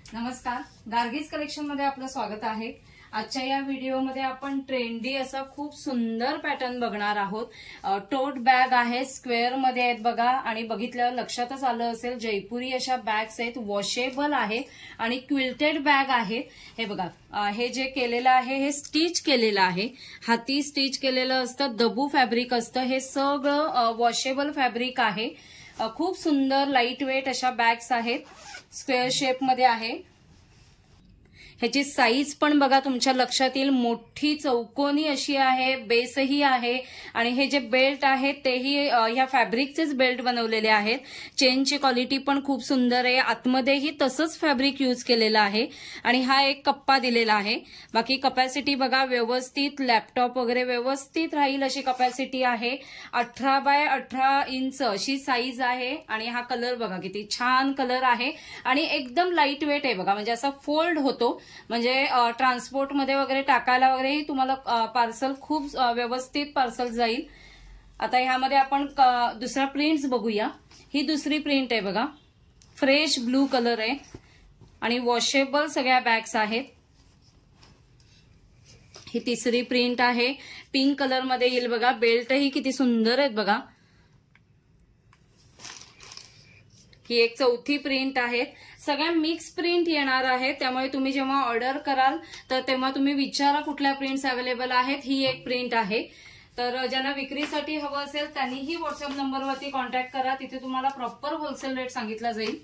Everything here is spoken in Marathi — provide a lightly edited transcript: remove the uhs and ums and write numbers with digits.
नमस्कार, गार्गीज कलेक्शन मध्ये आपलं स्वागत आहे। आजच्या या व्हिडिओमध्ये आपण ट्रेंडी असा खूप सुंदर पॅटर्न बघणार आहोत। टोट बॅग आहे, स्क्वेअर मध्ये आहेत बघा, आणि बघितल्यावर लक्षातच आलं असेल जयपुरी अशा बॅग्स आहेत, वॉशेबल आहेत आणि क्विल्टेड बॅग आहे। हे बघा, हे जे केलेलं आहे हे स्टिच केलेलं आहे, हाती स्टिच केलेलं असतं, दबू फॅब्रिक असतं, हे सगळं वॉशेबल फॅब्रिक आहे। खूप सुंदर लाईट वेट अशा बॅग्स आहेत, स्क्वेअर शेप मध्ये आहे। ह्याची साईज पण बघा तुमच्या लक्षात येईल, मोठी चौकोनी अशी आहे, बेसही आहे, आणि हे जे बेल्ट आहेत तेही ह्या फॅब्रिकचेच बेल्ट बनवलेले आहेत। चेनची क्वालिटी पण खूप सुंदर आहे, आतमध्येही तसंच फॅब्रिक यूज केलेलं आहे, आणि हा एक कप्पा दिलेला आहे। बाकी कपॅसिटी बघा व्यवस्थित, लॅपटॉप वगैरे व्यवस्थित राहील अशी कपॅसिटी आहे। 18 बाय 18 इंच अशी साईज आहे, आणि हा कलर बघा किती छान कलर आहे, आणि एकदम लाईट वेट आहे बघा, म्हणजे असा फोल्ड होतो, म्हणजे ट्रान्सपोर्ट मध्ये वगैरे टाकायला वगैरे तुम्हाला पार्सल खूप व्यवस्थित पार्सल जाईल। आता ह्यामध्ये आपण दुसरा प्रिंट्स बघूया। ही दुसरी प्रिंट आहे बघा, फ्रेश ब्लू कलर आहे, आणि वॉशेबल सगळ्या बॅग्स आहेत। ही तिसरी प्रिंट आहे, पिंक कलर मध्ये येईल बघा, बेल्टही किती सुंदर आहेत बघा। ही एक चौथी प्रिंट आहे, सगळ्या मिक्स प्रिंट येणार आहे, त्यामुळे तुम्ही जेव्हा ऑर्डर कराल तर तेव्हा तुम्ही विचारा कुठल्या प्रिंट्स अवेलेबल आहेत। ही एक प्रिंट आहे, तर ज्यांना विक्रीसाठी हवं असेल त्यांनीही व्हॉट्सअप नंबरवरती कॉन्टॅक्ट करा, तिथे तुम्हाला प्रॉपर होलसेल रेट सांगितला जाईल।